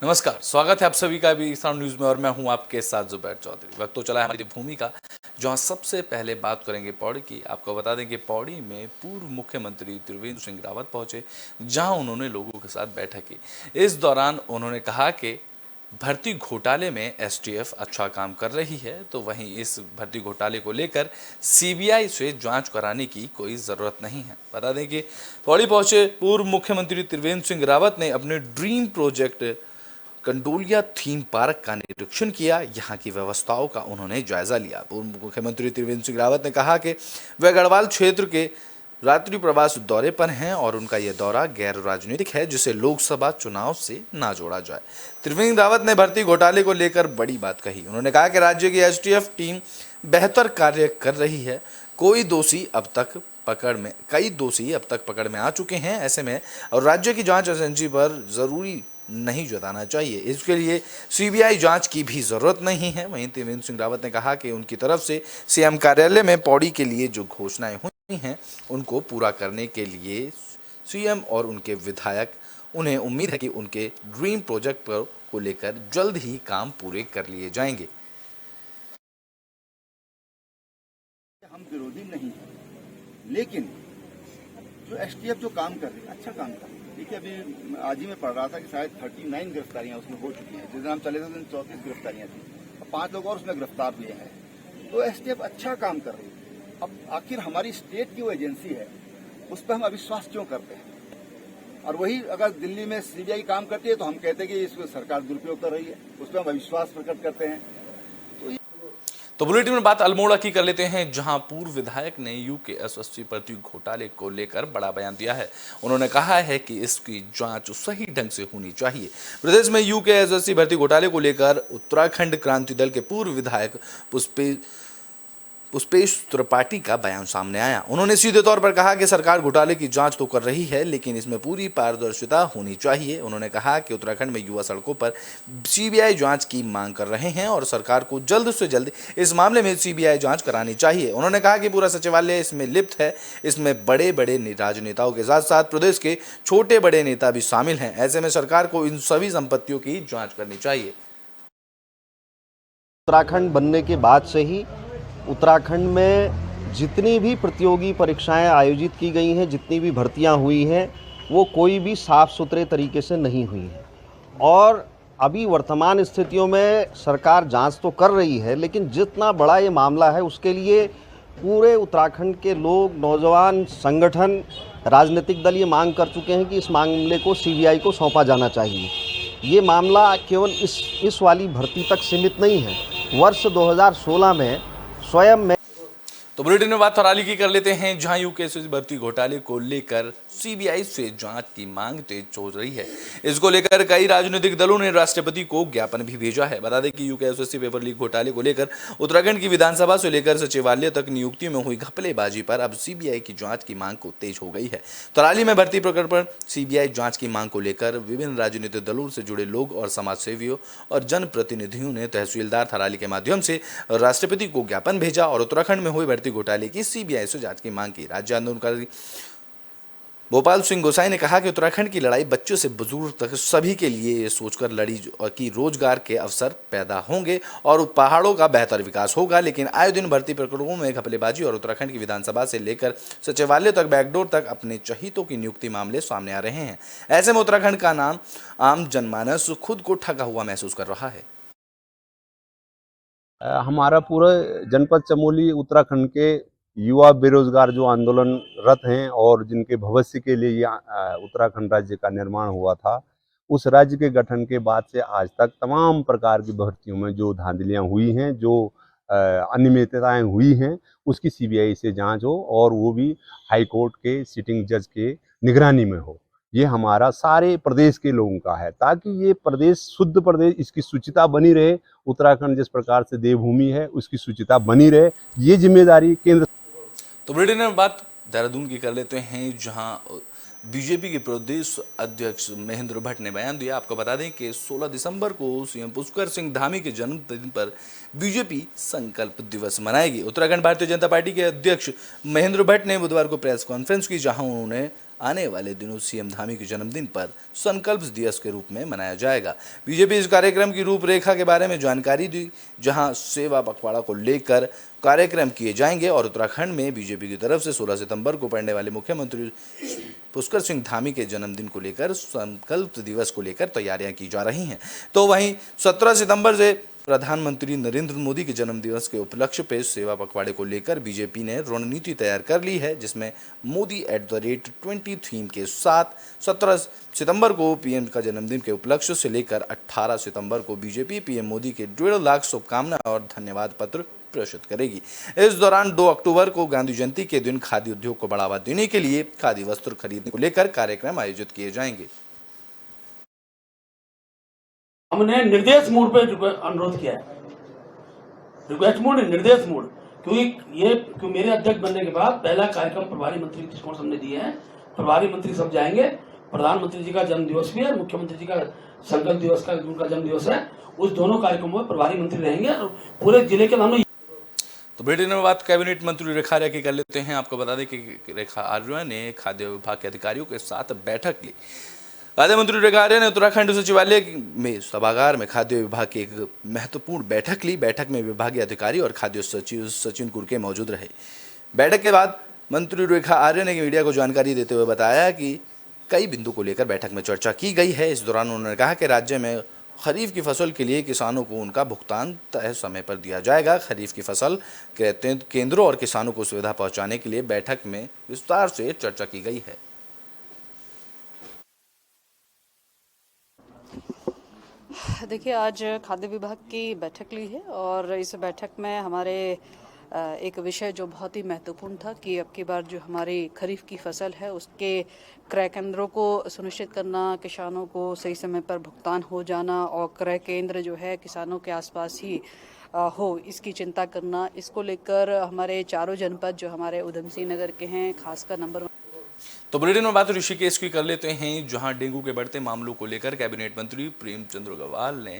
नमस्कार, स्वागत है आप सभी का भी किसान न्यूज में और मैं हूं आपके साथ जुबैर चौधरी। वक्त तो चला है हमारी भूमि का, जहां सबसे पहले बात करेंगे पौड़ी की। आपको बता दें कि पौड़ी में पूर्व मुख्यमंत्री त्रिवेंद्र सिंह रावत पहुंचे, जहां उन्होंने लोगों के साथ बैठक की। इस दौरान उन्होंने कहा कि भर्ती घोटाले में एसटीएफ अच्छा काम कर रही है, तो वहीं इस भर्ती घोटाले को लेकर सीबीआई से जांच कराने की कोई ज़रूरत नहीं है। बता दें कि पौड़ी पहुंचे पूर्व मुख्यमंत्री त्रिवेंद्र सिंह रावत ने अपने dream project Kandolia theme park का निरीक्षण किया। यहाँ की व्यवस्थाओं का उन्होंने जायजा लिया। पूर्व मुख्यमंत्री त्रिवेंद्र सिंह रावत ने कहा कि वे गढ़वाल क्षेत्र के रात्रि प्रवास दौरे पर हैं और उनका यह दौरा गैर राजनीतिक है, जिसे लोकसभा चुनाव से ना जोड़ा जाए। त्रिवेंद्र रावत ने भर्ती घोटाले को लेकर बड़ी बात कही। उन्होंने कहा कि राज्य की एसटीएफ टीम बेहतर कार्य कर रही है। कई दोषी अब तक पकड़ में आ चुके हैं। ऐसे में और राज्य की जांच एजेंसी पर जरूरी नहीं जताना चाहिए, इसके लिए सीबीआई जांच की भी जरूरत नहीं है। वहीं त्रिवेंद्र सिंह रावत ने कहा कि उनकी तरफ से सीएम कार्यालय में पौड़ी के लिए जो घोषणाएं हुई हैं उनको पूरा करने के लिए सीएम और उनके विधायक, उन्हें उम्मीद है कि उनके ड्रीम प्रोजेक्ट को लेकर जल्द ही काम पूरे कर लिए जाएंगे। हम विरोधी नहीं है, लेकिन जो एसटीएफ जो काम कर रही है अच्छा काम कर रही है। देखिए अभी आज ही मैं पढ़ रहा था कि शायद 39 गिरफ्तारियां उसमें हो चुकी हैं। जिस दिन हम चले थे उस दिन 34 गिरफ्तारियां थी, 5 लोग और उसमें गिरफ्तार हुए हैं। तो एसटीएफ अच्छा काम कर रही है। अब आखिर हमारी स्टेट की वो एजेंसी है, उस पर हम अविश्वास क्यों करते हैं? और वही अगर दिल्ली में सीबीआई काम करती है तो हम कहते हैं कि इसको सरकार दुरुपयोग कर रही है, उस पर हम अविश्वास प्रकट करते हैं। तो बुलेटिन में बात अल्मोड़ा की कर लेते हैं, जहां पूर्व विधायक ने यूकेएसएससी भर्ती घोटाले को लेकर बड़ा बयान दिया है। उन्होंने कहा है कि इसकी जांच सही ढंग से होनी चाहिए। प्रदेश में यूकेएसएससी भर्ती घोटाले को लेकर उत्तराखंड क्रांति दल के पूर्व विधायक पुष्पेश त्रिपाठी का बयान सामने आया। उन्होंने सीधे तौर पर कहा कि सरकार घोटाले की जांच तो कर रही है, लेकिन इसमें पूरी पारदर्शिता होनी चाहिए। उन्होंने कहा कि उत्तराखंड में युवा सड़कों पर सीबीआई जांच की मांग कर रहे हैं और सरकार को जल्द से जल्द इस मामले में सीबीआई जांच करानी चाहिए। उन्होंने कहा कि पूरा सचिवालय इसमें लिप्त है। इसमें बड़े बड़े राजनेताओं के साथ साथ प्रदेश के छोटे बड़े नेता भी शामिल हैं। ऐसे में सरकार को इन सभी संपत्तियों की जाँच करनी चाहिए। उत्तराखंड बनने के बाद से ही उत्तराखंड में जितनी भी प्रतियोगी परीक्षाएं आयोजित की गई हैं, जितनी भी भर्तियां हुई हैं, वो कोई भी साफ सुथरे तरीके से नहीं हुई हैं। और अभी वर्तमान स्थितियों में सरकार जांच तो कर रही है, लेकिन जितना बड़ा ये मामला है उसके लिए पूरे उत्तराखंड के लोग, नौजवान, संगठन, राजनीतिक दल ये मांग कर चुके हैं कि इस मामले को सीबीआई को सौंपा जाना चाहिए। ये मामला केवल इस वाली भर्ती तक सीमित नहीं है। वर्ष 2016 में स्वयं में तो बुलेटिन में बात थराली की कर लेते हैं, जहां यूकेएसएससी भर्ती घोटाले को लेकर सीबीआई से जांच की मांग तेज हो रही है। इसको लेकर कई राजनीतिक दलों ने राष्ट्रपति को ज्ञापन भी भेजा है। बता दें कि यूकेएसएससी पेपर लीक घोटाले को लेकर उत्तराखंड की विधानसभा से लेकर सचिवालय तक नियुक्ति में हुई घपलेबाजी पर अब सीबीआई की जांच की मांग को तेज हो गई है। थराली में भर्ती प्रकरण पर सीबीआई जांच की मांग को लेकर विभिन्न राजनीतिक दलों से जुड़े लोग और समाज सेवियों और जनप्रतिनिधियों ने तहसीलदार थराली के माध्यम से राष्ट्रपति को ज्ञापन भेजा और उत्तराखंड में हुए भर्ती घोटाले की सीबीआई से जांच की मांग की। राज्य आंदोलनकारी भोपाल सिंह गोसाई ने कहा कि उत्तराखंड की लड़ाई बच्चों से बुजुर्ग तक सभी के लिए ये सोचकर लड़ी कि रोजगार के अवसर पैदा होंगे और पहाड़ों का बेहतर विकास होगा, लेकिन आए दिन भर्ती प्रकरणों में घपलेबाजी और उत्तराखंड की विधानसभा से लेकर सचिवालय तक बैकडोर तक अपने चहितों की नियुक्ति मामले सामने आ रहे हैं। ऐसे में उत्तराखंड का नाम आम जनमानस खुद को ठगा हुआ महसूस कर रहा है। हमारा पूरा जनपद चमोली उत्तराखंड के युवा बेरोजगार जो आंदोलनरत हैं और जिनके भविष्य के लिए ये उत्तराखंड राज्य का निर्माण हुआ था, उस राज्य के गठन के बाद से आज तक तमाम प्रकार की भर्तियों में जो धांधलियां हुई हैं, जो अनियमितताएं हुई हैं, उसकी सीबीआई से जांच हो और वो भी हाई कोर्ट के सिटिंग जज के निगरानी में हो। ये हमारा सारे प्रदेश के लोगों का है, ताकि ये प्रदेश शुद्ध प्रदेश, इसकी शुचिता बनी रहे। उत्तराखंड जिस प्रकार से देवभूमि है उसकी शुचिता बनी रहे, ये जिम्मेदारी केंद्र। तो बुलेटिन में बात देहरादून की कर लेते हैं, जहां बीजेपी के प्रदेश अध्यक्ष महेंद्र भट्ट ने बयान दिया। आपको बता दें कि 16 दिसंबर को सीएम पुष्कर सिंह धामी के जन्मदिन पर बीजेपी संकल्प दिवस मनाएगी। उत्तराखंड भारतीय जनता पार्टी के अध्यक्ष महेंद्र भट्ट ने बुधवार को प्रेस कॉन्फ्रेंस की, जहां उन्होंने आने वाले दिनों सीएम धामी के जन्मदिन पर संकल्प दिवस के रूप में मनाया जाएगा। बीजेपी इस कार्यक्रम की रूपरेखा के बारे में जानकारी दी, जहां सेवा पखवाड़ा को लेकर कार्यक्रम किए जाएंगे और उत्तराखंड में बीजेपी की तरफ से 16 सितंबर को पड़ने वाले मुख्यमंत्री पुष्कर सिंह धामी के जन्मदिन को लेकर संकल्प दिवस को लेकर तैयारियां की जा रही हैं। तो वहीं 17 सितंबर से प्रधानमंत्री नरेंद्र मोदी के जन्मदिवस के उपलक्ष्य पे सेवा पखवाड़े को लेकर बीजेपी ने रणनीति तैयार कर ली है, जिसमें मोदी @20 थीम के साथ 17 सितंबर को पीएम का जन्मदिन के उपलक्ष्य से लेकर 18 सितंबर को बीजेपी पीएम मोदी के 1.5 लाख शुभकामना और धन्यवाद पत्र प्रेषित करेगी। इस दौरान 2 अक्टूबर को गांधी जयंती के दिन खादी उद्योग को बढ़ावा देने के लिए खादी वस्त्र खरीदने को लेकर कार्यक्रम आयोजित किए जाएंगे। हमने निर्देश मोड पे अनुरोध किया है, रिक्वेस्ट मोड, निर्देश मोड, क्योंकि मेरे अध्यक्ष बनने के बाद पहला कार्यक्रम प्रभारी मंत्री के दृष्टिकोण हमने दिए हैं। प्रभारी मंत्री सब जाएंगे, प्रधानमंत्री जी का जन्म दिवस भी है, मुख्यमंत्री जी का संकल्प दिवस का उनका जन्म दिवस है, उस दोनों कार्यक्रमों में प्रभारी मंत्री रहेंगे और पूरे जिले के हमने। तो ब्रिटेन में बात कैबिनेट मंत्री रेखा आर्या की कर लेते हैं। आपको बता दें कि रेखा आर्या ने खाद्य विभाग के अधिकारियों के साथ बैठक ली। खाद्य मंत्री रेखा आर्या ने उत्तराखंड सचिवालय में सभागार में खाद्य विभाग की एक महत्वपूर्ण बैठक ली। बैठक में विभागीय अधिकारी और खाद्य सचिव सचिन कुरके मौजूद रहे। बैठक के बाद मंत्री रेखा आर्या ने मीडिया को जानकारी देते हुए बताया कि कई बिंदु को लेकर बैठक में चर्चा की गई है। इस दौरान उन्होंने कहा कि राज्य में खरीफ की फसल के लिए किसानों को उनका भुगतान तय समय पर दिया जाएगा। खरीफ की फसल केंद्रों और किसानों को सुविधा पहुंचाने के लिए बैठक में विस्तार से चर्चा की गई है। देखिए, आज खाद्य विभाग की बैठक ली है और इस बैठक में हमारे एक विषय जो बहुत ही महत्वपूर्ण था कि अब की बार जो हमारी खरीफ की फसल है उसके क्रय केंद्रों को सुनिश्चित करना, किसानों को सही समय पर भुगतान हो जाना और क्रय केंद्र जो है किसानों के आसपास ही हो, इसकी चिंता करना। इसको लेकर हमारे चारों जनपद जो हमारे उधम सिंह नगर के हैं, खासकर नंबर। तो बुलेटिन में बात ऋषिकेश की कर लेते हैं, जहां डेंगू के बढ़ते मामलों को लेकर कैबिनेट मंत्री प्रेमचंद अग्रवाल ने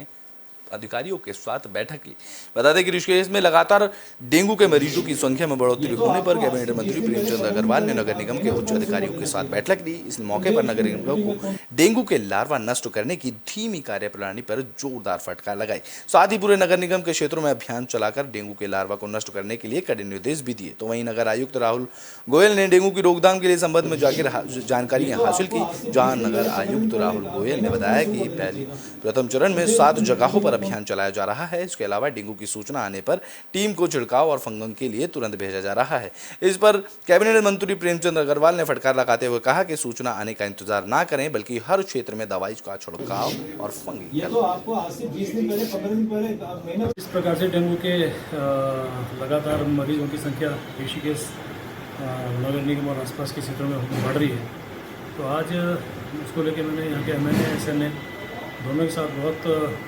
अधिकारियों के साथ बैठक ली। बता दें कि ऋषिकेश में लगातार डेंगू के मरीजों की संख्या में बढ़ोतरी होने पर कैबिनेट मंत्री प्रेमचंद अग्रवाल ने नगर निगम के उच्च अधिकारियों के साथ बैठक ली। इस मौके पर नगर निगम को डेंगू के लार्वा नष्ट करने की धीमी कार्यप्रणाली पर जोरदार फटकार लगाई। साथ ही पूरे नगर निगम के क्षेत्रों में अभियान चलाकर डेंगू के लार्वा को नष्ट करने के लिए कड़े निर्देश भी दिए। तो वहीं नगर आयुक्त राहुल गोयल ने डेंगू की रोकथाम के लिए संबंध में जाकर जानकारी हासिल की, जहाँ नगर आयुक्त राहुल गोयल ने बताया कि प्रथम चरण में 7 जगहों पर अभियान चलाया जा रहा है। इसके अलावा डेंगू की सूचना आने पर टीम को छिड़काव और फंगन के लिए तुरंत भेजा जा रहा है। इस पर कैबिनेट मंत्री प्रेमचंद अग्रवाल ने फटकार लगाते हुए कहा कि सूचना आने का इंतजार ना करें, बल्कि हर क्षेत्र में दवाई का छिड़काव और फंगी। ये तो आपको आज से 20 दिन पहले 15 दिन पहले इस प्रकार से डेंगू के लगातार मरीजों की संख्या ऋषिकेश नगर निगम और आसपास के क्षेत्रों में बढ़ रही है। तो आज उसको लेकर मैंने यहाँ के MNA SNA दोनों के साथ बहुत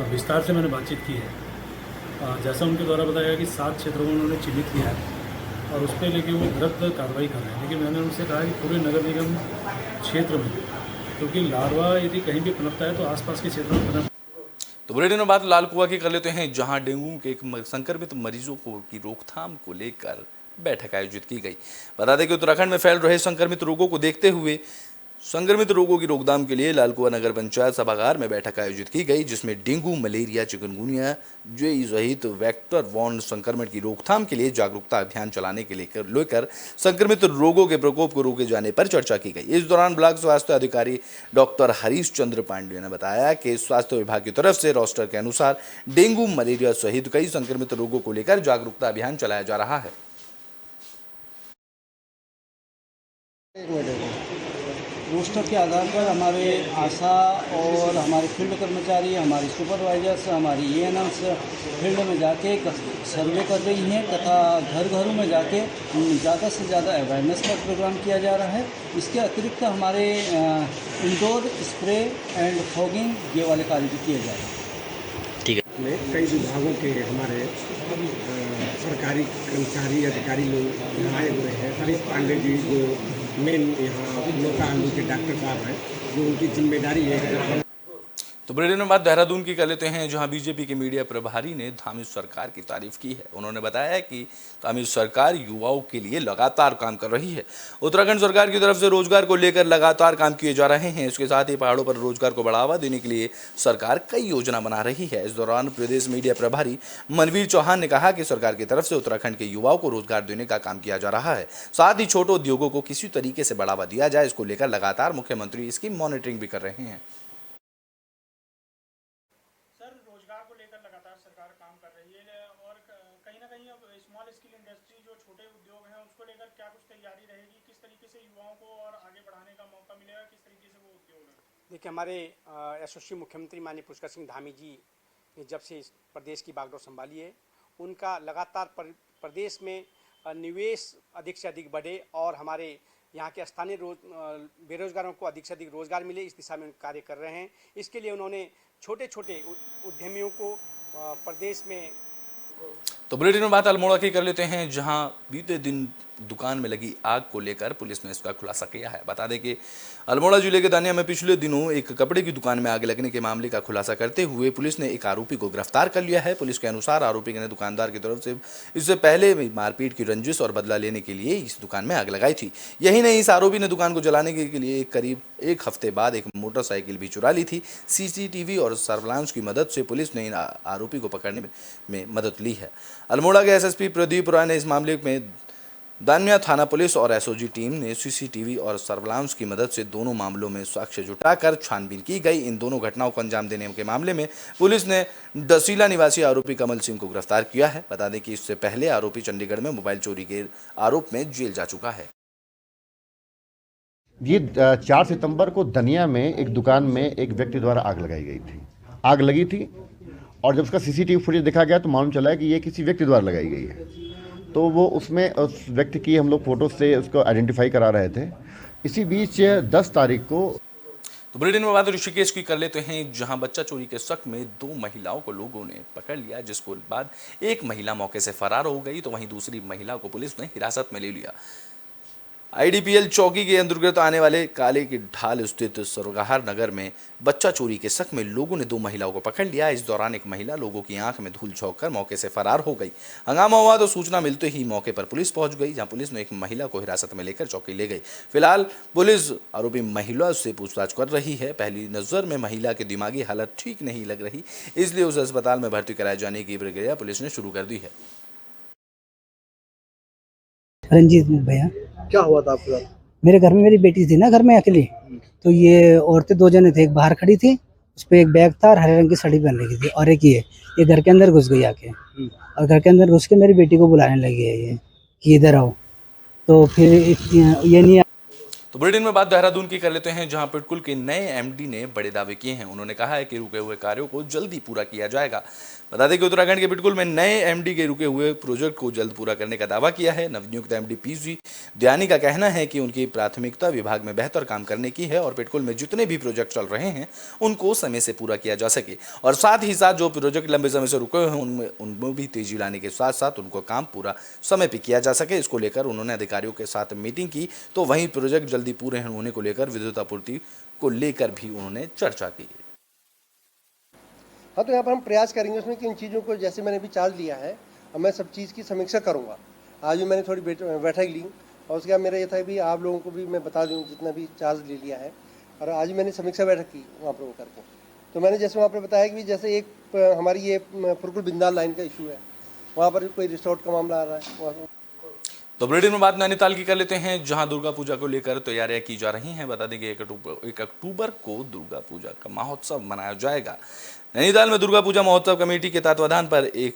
विस्तार से मैंने बातचीत की है। जैसा उनके द्वारा बताया गया कि 7 क्षेत्रों में उन्होंने चिन्हित किया है और उस पर लेके वो तुरंत कार्रवाई कर रहे हैं। लेकिन मैंने उनसे कहा कि पूरे नगर निगम क्षेत्र में, क्योंकि लार्वा यदि कहीं भी पनपता है तो आसपास के क्षेत्रों में पनप। तो बुलेटिन में बात लाल कुआं की कर लेते हैं, जहां डेंगू के संक्रमित मरीजों की रोकथाम को लेकर बैठक आयोजित की गई। बता दें कि उत्तराखंड में फैल रहे संक्रमित रोगों को देखते हुए संक्रमित रोगों की रोकथाम के लिए लालकुआं नगर पंचायत सभागार में बैठक आयोजित की गई, जिसमें डेंगू, मलेरिया, चिकनगुनिया, जेई सहित वेक्टर बॉर्न संक्रमण की रोकथाम के लिए जागरूकता अभियान चलाने के लेकर संक्रमित रोगों के प्रकोप को रोके जाने पर चर्चा की गई। इस दौरान ब्लॉक स्वास्थ्य अधिकारी डॉक्टर हरीश चंद्र पांडे ने बताया कि स्वास्थ्य विभाग की तरफ से रोस्टर के अनुसार डेंगू, मलेरिया सहित कई संक्रमित रोगों को लेकर जागरूकता अभियान चलाया जा रहा है। रोस्टर के आधार पर हमारे आशा और हमारे फील्ड कर्मचारी, हमारे सुपरवाइजर्स, हमारी ANMs फील्ड में जाके सर्वे कर रही हैं तथा घर घरों में जाके ज़्यादा से ज़्यादा अवेयरनेस का प्रोग्राम किया जा रहा है। इसके अतिरिक्त हमारे इंडोर स्प्रे एंड फॉगिंग ये वाले कार्य भी किए जा रहे हैं। ठीक है। में कई विभागों के हमारे सरकारी कर्मचारी अधिकारी लोग आए हुए हैं। हरीश पांडे जी जो मेन यहाँ लोका आलू के डॉक्टर साहब हैं, जो उनकी जिम्मेदारी है। तो बुलेटिन में बात देहरादून की कर लेते हैं, जहां बीजेपी के मीडिया प्रभारी ने धामी सरकार की तारीफ की है। उन्होंने बताया कि धामी सरकार युवाओं के लिए लगातार काम कर रही है। उत्तराखंड सरकार की तरफ से रोजगार को लेकर लगातार काम किए जा रहे हैं। इसके साथ ही पहाड़ों पर रोजगार को बढ़ावा देने के लिए सरकार कई योजना बना रही है। इस दौरान प्रदेश मीडिया प्रभारी मनवीर चौहान ने कहा कि सरकार की तरफ से उत्तराखंड के युवाओं को रोजगार देने का काम किया जा रहा है। साथ ही छोटे उद्योगों को किसी तरीके से बढ़ावा दिया जाए, इसको लेकर लगातार मुख्यमंत्री इसकी मॉनिटरिंग भी कर रहे हैं। लगातार सरकार काम कर रही है और कहीं ना कहीं अब स्मॉल स्केल इंडस्ट्री जो छोटे उद्योग हैं उसको लेकर क्या कुछ तैयारी रहेगी, किस तरीके से युवाओं को और आगे बढ़ाने का मौका मिलेगा, किस तरीके से वो उद्योग है? देखिए, हमारे यशस्वी मुख्यमंत्री माननीय पुष्कर सिंह धामी जी ने जब से इस प्रदेश की बागडोर संभाली है, उनका लगातार प्रदेश में निवेश अधिक से अधिक बढ़े और हमारे यहाँ के स्थानीय बेरोजगारों को अधिक से अधिक रोजगार मिले, इस दिशा में कार्य कर रहे हैं। इसके लिए उन्होंने छोटे छोटे उद्यमियों को प्रदेश में। तो बुलेटिन में बात अल्मोड़ा की कर लेते हैं, जहां बीते दिन दुकान में लगी आग को लेकर पुलिस ने इसका खुलासा किया है। बता दें कि अल्मोड़ा जिले के दानिया में पिछले दिनों एक कपड़े की दुकान में आग लगने के मामले का खुलासा करते हुए पुलिस ने एक आरोपी को गिरफ्तार कर लिया है। पुलिस के अनुसार आरोपी ने दुकानदार की तरफ से इससे पहले मारपीट की रंजिश और बदला लेने के लिए इस दुकान में आग लगाई थी। यही नहीं, इस आरोपी ने दुकान को जलाने के लिए करीब एक हफ्ते बाद एक मोटरसाइकिल भी चुरा ली थी। सीसीटीवी और सर्विलांस की मदद से पुलिस ने इन आरोपी को पकड़ने में मदद ली है। अल्मोड़ा के एसएसपी प्रदीप रॉय ने इस मामले में दानिया थाना पुलिस और एसओजी टीम ने सीसीटीवी और सर्विलांस की मदद से दोनों मामलों में साक्ष्य जुटाकर छानबीन की गई। इन दोनों घटनाओं को अंजाम देने के मामले में पुलिस ने डसीला निवासी आरोपी कमल सिंह को गिरफ्तार किया है। बता दें कि इससे पहले आरोपी चंडीगढ़ में मोबाइल चोरी के आरोप में जेल जा चुका है। ये 4 सितंबर को दनिया में एक दुकान में एक व्यक्ति द्वारा आग लगाई गई थी। आग लगी थी और जब उसका सीसीटीवी फुटेज देखा गया तो मालूम चला कि ये किसी व्यक्ति द्वारा लगाई गई है। तो वो उसमें उस व्यक्ति की हम लोग फोटो से उसको आइडेंटिफाई करा रहे थे। इसी बीच 10 तारीख को तो बुलेटिन में बात ऋषिकेश की कर लेते हैं, जहां बच्चा चोरी के शक में 2 महिलाओं को लोगों ने पकड़ लिया, जिसको बाद एक महिला मौके से फरार हो गई तो वहीं दूसरी महिला को पुलिस ने हिरासत में ले लिया। आईडीपीएल चौकी के अंतर्गत आने वाले काले की ढाल स्थित सरगाहर नगर में बच्चा चोरी के शक में लोगों ने 2 महिलाओं को पकड़ लिया। इस दौरान एक महिला लोगों की आंख में धूल झोंककर मौके से फरार हो गई। हंगामा हुआ तो सूचना मिलते ही मौके पर पुलिस पहुंच गई, जहां पुलिस ने एक महिला को हिरासत में लेकर चौकी ले गई। फिलहाल पुलिस आरोपी महिला से पूछताछ कर रही है। पहली नजर में महिला की दिमागी हालत ठीक नहीं लग रही, इसलिए उसे अस्पताल में भर्ती कराए जाने की प्रक्रिया पुलिस ने शुरू कर दी है। रंजीत भैया, क्या हुआ था आपके साथ? मेरे घर में मेरी बेटी थी ना, घर में अकेली। तो ये औरतें 2 जने थे, एक बाहर खड़ी थी, उस पर एक बैग था और हरे रंग की साड़ी पहन रखी थी, और एक ये घर के अंदर घुस गई आके, और घर के अंदर घुस के मेरी बेटी को बुलाने लगी है ये कि इधर आओ। तो फिर ये नहीं। तो बुलेटिन में बात देहरादून की कर लेते हैं, जहां पिटकुल के नए एमडी ने बड़े दावे किए हैं। उन्होंने कहा है कि रुके हुए कार्यों को जल्दी पूरा किया जाएगा। बता दें कि उत्तराखंड के पिटकुल में नए एमडी के रुके हुए प्रोजेक्ट को जल्द पूरा करने का दावा किया है। नवनियुक्त एमडी पीसी दयानी का कहना है कि उनकी प्राथमिकता विभाग में बेहतर काम करने की है और पिटकुल में जितने भी प्रोजेक्ट चल रहे हैं उनको समय से पूरा किया जा सके, और साथ ही साथ जो प्रोजेक्ट लंबे समय से रुके हुए हैं उनमें भी तेजी लाने के साथ साथ उनको काम पूरा समय पर किया जा सके। इसको लेकर उन्होंने अधिकारियों के साथ मीटिंग की, तो वहीं प्रोजेक्ट जल्दी पूरे होने को लेकर विद्युत आपूर्ति को लेकर भी उन्होंने चर्चा की। हाँ, तो यहाँ पर हम प्रयास करेंगे उसमें कि इन चीज़ों को, जैसे मैंने अभी चार्ज लिया है, अब मैं सब चीज़ की समीक्षा करूँगा। आज भी मैंने थोड़ी बैठक ली और उसके बाद मेरा ये था कि आप लोगों को भी मैं बता दूँ जितना भी चार्ज ले लिया है, और आज मैंने समीक्षा बैठक की वहाँ पर वो करके। तो मैंने जैसे वहाँ पर बताया कि जैसे एक हमारी ये पुरकुल बिंदाल लाइन का इशू है, वहाँ पर कोई रिसोर्ट का मामला आ रहा है। तो बुलेटिन में बात नैनीताल की कर लेते हैं, जहां दुर्गा पूजा को लेकर तैयारियां की जा रही हैं। बता दें कि 1 अक्टूबर को दुर्गा पूजा का महोत्सव मनाया जाएगा। नैनीताल में दुर्गा पूजा महोत्सव कमेटी के तत्वाधान पर इस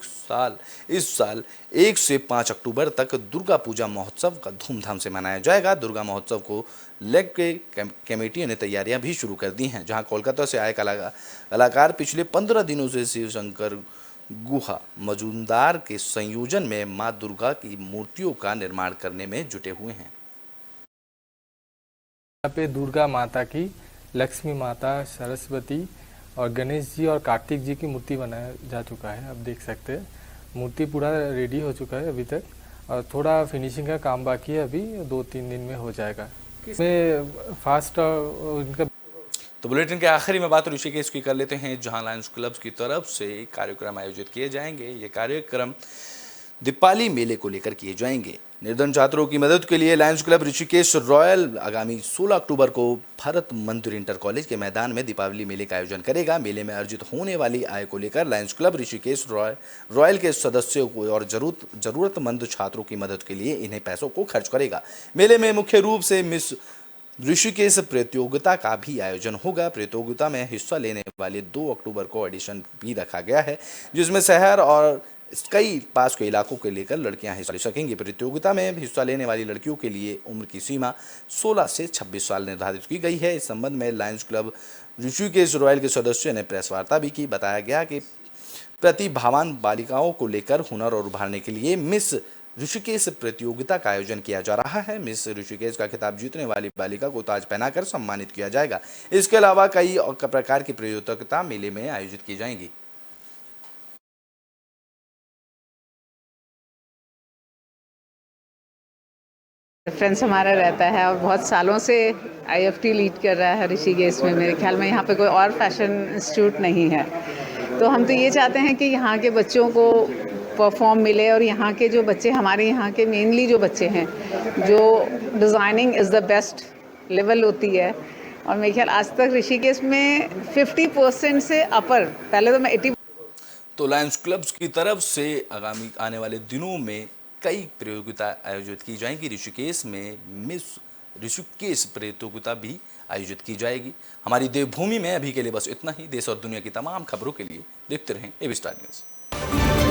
साल 1 से 5 अक्टूबर तक दुर्गा पूजा महोत्सव का धूमधाम से मनाया जाएगा। दुर्गा महोत्सव को लेकर कमेटी ने तैयारियां भी शुरू कर दी हैं, जहां कोलकाता से आए कलाकार पिछले 15 दिनों से शिव शंकर गुहा मजूमदार के संयोजन में मां दुर्गा की मूर्तियों का निर्माण करने में जुटे हुए हैं। यहाँ पे दुर्गा माता की, लक्ष्मी माता, सरस्वती और गणेश जी और कार्तिक जी की मूर्ति बनाया जा चुका है। आप देख सकते हैं मूर्ति पूरा रेडी हो चुका है अभी तक, और थोड़ा फिनिशिंग का काम बाकी है, अभी 2-3 दिन में हो जाएगा। इसमें फास्ट उनका तो बुलेटिन के आखिरी में बात ऋषिकेश की कर लेते हैं, जहां लायंस क्लब्स की तरफ से कार्यक्रम आयोजित किए जाएंगे। ये कार्यक्रम दीपावली मेले को लेकर किए जाएंगे। निर्धन छात्रों की मदद के लिए लायंस क्लब ऋषिकेश रॉयल आगामी 16 अक्टूबर को भरत मंदिर इंटर कॉलेज के मैदान में दीपावली मेले का आयोजन करेगा। मेले में अर्जित होने वाली आय को लेकर लायंस क्लब ऋषिकेश रॉयल के सदस्यों को और जरूरतमंद छात्रों की मदद के लिए इन्हें पैसों को खर्च करेगा। मेले में मुख्य रूप से मिस ऋषिकेश प्रतियोगिता का भी आयोजन होगा। प्रतियोगिता में हिस्सा लेने वाले 2 अक्टूबर को ऑडिशन भी रखा गया है, जिसमें शहर और कई पास के इलाकों के लेकर लड़कियां हिस्सा ले सकेंगी। प्रतियोगिता में हिस्सा लेने वाली लड़कियों के लिए उम्र की सीमा 16 से 26 साल निर्धारित की गई है। इस संबंध में लायंस क्लब ऋषिकेश रॉयल के सदस्यों ने प्रेस वार्ता भी की। बताया गया कि प्रतिभावान बालिकाओं को लेकर हुनर और उभारने के लिए मिस ऋषिकेश प्रतियोगिता का आयोजन किया जा रहा है। मिस ऋषिकेश का खिताब जीतने वाली बालिका को ताज पहनाकर सम्मानित किया जाएगा। इसके अलावा कई प्रकार की प्रतियोगिता मेले में आयोजित की जाएंगी। रेफरेंस हमारा रहता है और बहुत सालों से आईएफटी लीड कर रहा है ऋषिकेश में। मेरे ख्याल में यहाँ पे कोई और फैशन इंस्टीट्यूट नहीं है, तो हम तो ये चाहते हैं कि यहाँ के बच्चों को परफॉर्म मिले और यहाँ के जो बच्चे, हमारे यहाँ के मेनली जो बच्चे हैं, जो designing is the best level होती है। और मेरे ख्याल आज तक ऋषिकेश में 50% से अपर, पहले तो मैं 80। तो लायंस क्लब्स की तरफ से आगामी आने वाले दिनों में कई प्रतियोगिता आयोजित की जाएंगी। ऋषिकेश में मिस ऋषिकेश प्रतियोगिता भी आयोजित की जाएगी। हमारी देवभूमि में अभी के लिए बस इतना ही। देश और दुनिया की तमाम खबरों के लिए देखते रहें एबी स्टार न्यूज़।